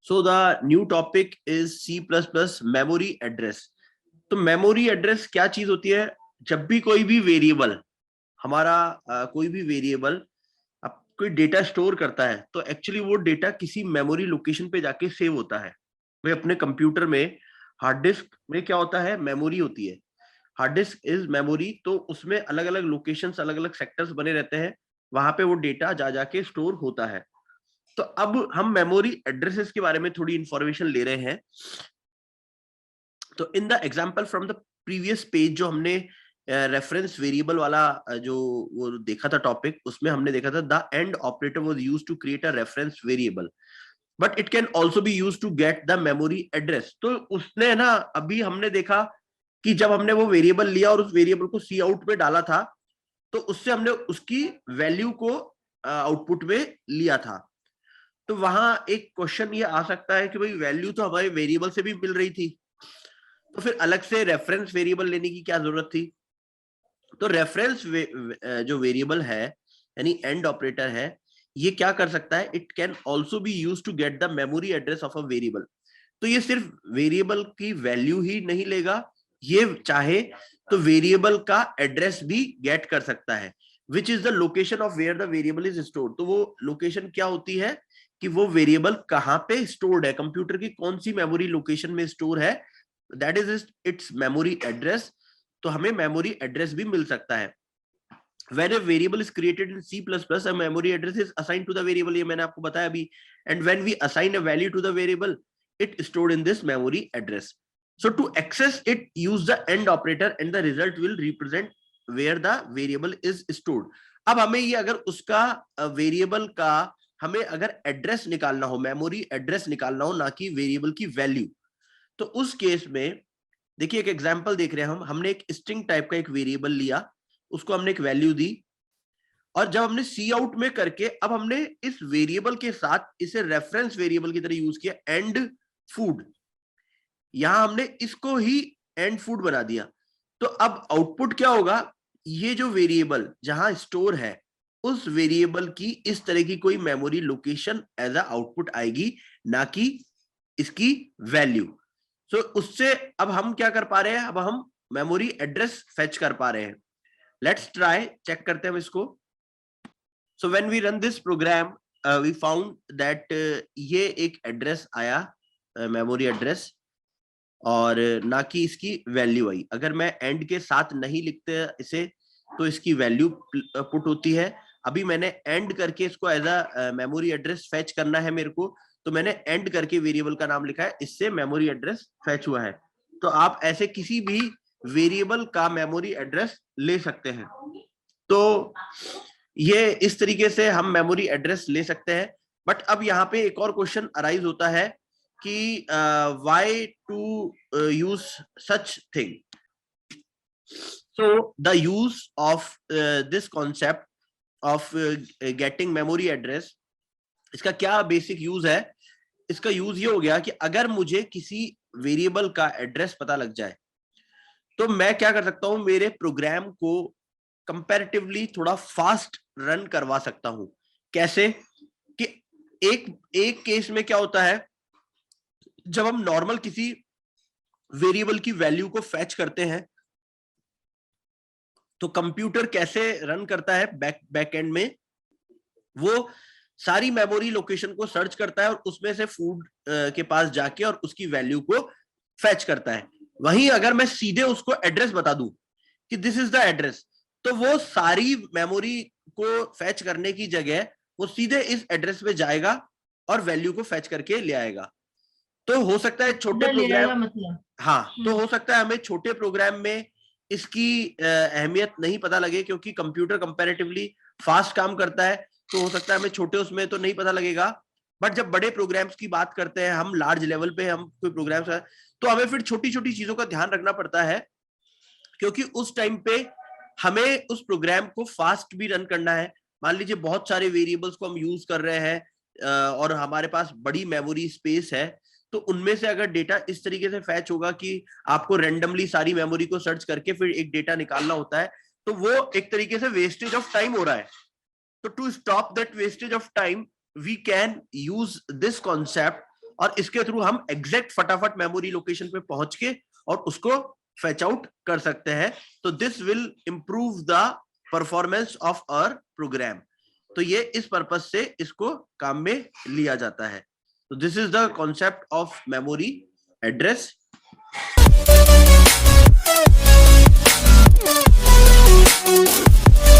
So the new topic is C++ memory address. तो memory address क्या चीज होती है? जब भी कोई भी वेरिएबल हमारा कोई भी वेरिएबल अब कोई डेटा स्टोर करता है तो एक्चुअली वो डेटा किसी मेमोरी लोकेशन पे जाके सेव होता है। भाई अपने कंप्यूटर में हार्ड डिस्क में क्या होता है? मेमोरी होती है। हार्ड डिस्क इज मेमोरी, तो उसमें अलग अलग लोकेशंस, अलग अलग सेक्टर्स बने रहते हैं, वहां पे वो डेटा जा जाके स्टोर होता है। तो अब हम मेमोरी एड्रेसेस के बारे में थोड़ी इंफॉर्मेशन ले रहे हैं। तो in the example from the previous page, जो हमने रेफरेंस वेरिएबल वाला जो वो देखा था टॉपिक, उसमें हमने देखा था the and operator was used to create a reference variable but it can also be used to get the memory address. तो उसने ना, अभी हमने देखा कि जब हमने वो वेरिएबल लिया और उस वेरिएबल को सी आउट में डाला था तो उससे हमने उसकी वैल्यू को आउटपुट में लिया था। तो वहां एक क्वेश्चन ये आ सकता है कि भाई वैल्यू तो हमारे वेरिएबल से भी मिल रही थी, तो फिर अलग से रेफरेंस वेरिएबल लेने की क्या जरूरत थी? तो रेफरेंस जो वेरिएबल है यानी एंड ऑपरेटर है, ये क्या कर सकता है? It can also be used to get the memory address of a variable. तो ये सिर्फ वेरिएबल की वैल्यू ही नहीं लेगा, ये चाहे तो वेरिएबल का एड्रेस भी गेट कर सकता है, which is the location of where the variable is stored. तो वो लोकेशन क्या होती है कि वो वेरिएबल कहाँ पे स्टोर्ड है, कंप्यूटर की कौन सी मेमोरी लोकेशन में स्टोर है, that is it's memory address. तो हमें मेमोरी एड्रेस भी मिल सकता है। When a variable is created in C++, a memory address is assigned to the variable, ये मैंने आपको बताया अभी। And when we assign a value to the variable, it stored in this memory address. So to access it, use the AND operator and the result will represent where the variable is stored. अब हमें ये अगर उसका variable का हमें अगर address निकालना हो, मेमोरी एड्रेस निकालना हो, ना कि वेरिएबल की वैल्यू, तो उस केस में देखिए एक एग्जांपल देख रहे हैं हम। हमने एक स्ट्रिंग टाइप का एक वेरिएबल लिया, उसको हमने एक वैल्यू दी, और जब हमने सी आउट में करके अब हमने इस वेरिएबल के साथ इसे रेफरेंस वेरिएबल की तरह यूज किया, एंड फूड। यहां हमने इसको ही एंड फूड बना दिया। तो अब आउटपुट क्या होगा? ये जो वेरिएबल जहां स्टोर है, उस वेरिएबल की इस तरह की कोई memory location as a output आएगी, ना कि इसकी वैल्यू। सो उससे अब हम क्या कर पा रहे हैं? अब हम मेमोरी एड्रेस फेच कर पा रहे हैं। लेट्स ट्राई, चेक करते हैं हम इसको। So when we run this program, we found that ये एक एड्रेस आया, मेमोरी एड्रेस, और ना कि इसकी वैल्यू आई। अगर मैं एंड के साथ नहीं लिखते इसे तो इसकी वैल्यू पुट होती है। अभी मैंने एंड करके इसको as a memory address fetch करना है मेरे को, तो मैंने एंड करके वेरिएबल का नाम लिखा है, इससे मेमोरी एड्रेस फेच हुआ है। तो आप ऐसे किसी भी वेरिएबल का मेमोरी एड्रेस ले सकते हैं। तो ये इस तरीके से हम मेमोरी एड्रेस ले सकते हैं। बट अब यहाँ पे एक और क्वेश्चन अराइज होता है कि why to use such thing. So the use of this concept of getting memory address, इसका क्या बेसिक यूज है? इसका यूज ये हो गया कि अगर मुझे किसी वेरिएबल का एड्रेस पता लग जाए तो मैं क्या कर सकता हूं? मेरे प्रोग्राम को कंपैरेटिवली थोड़ा फास्ट रन करवा सकता हूं। कैसे? कि एक केस में क्या होता है, जब हम नॉर्मल किसी वेरिएबल की वैल्यू को फेच करते हैं तो कंप्यूटर कैसे रन करता है? बैक एंड में वो सारी मेमोरी लोकेशन को सर्च करता है और उसमें से फूड के पास जाके और उसकी वैल्यू को फेच करता है। वहीं अगर मैं सीधे उसको एड्रेस बता दूं कि दिस इज द एड्रेस, तो वो सारी मेमोरी को फेच करने की जगह वो सीधे इस एड्रेस पे जाएगा और वैल्यू को फेच करके ले आएगा। तो हो सकता है छोटे प्रोग्राम, मतलब हाँ, तो हो सकता है हमें छोटे प्रोग्राम में इसकी अहमियत नहीं पता लगे, क्योंकि कंप्यूटर कंपैरेटिवली फास्ट काम करता है, तो हो सकता है हमें छोटे उसमें तो नहीं पता लगेगा। बट जब बड़े प्रोग्राम्स की बात करते हैं, हम लार्ज लेवल पे हम कोई प्रोग्राम्स, तो हमें फिर छोटी छोटी चीजों का ध्यान रखना पड़ता है, क्योंकि उस टाइम पे हमें उस प्रोग्राम को फास्ट भी रन करना है। मान लीजिए बहुत सारे वेरिएबल्स को हम यूज कर रहे हैं और हमारे पास बड़ी मेमोरी स्पेस है, तो उनमें से अगर डेटा इस तरीके से फैच होगा कि आपको रैंडमली सारी मेमोरी को सर्च करके फिर एक डेटा निकालना होता है, तो वो एक तरीके से वेस्टेज ऑफ टाइम हो रहा है। तो to stop that wastage of time, we can use this concept और इसके थ्रू हम एग्जैक्ट फटाफट मेमोरी लोकेशन पे पहुंच के और उसको फेच आउट कर सकते हैं। तो this will improve the performance of our program. तो ये इस पर्पज से इसको काम में लिया जाता है। तो this is the concept of memory address.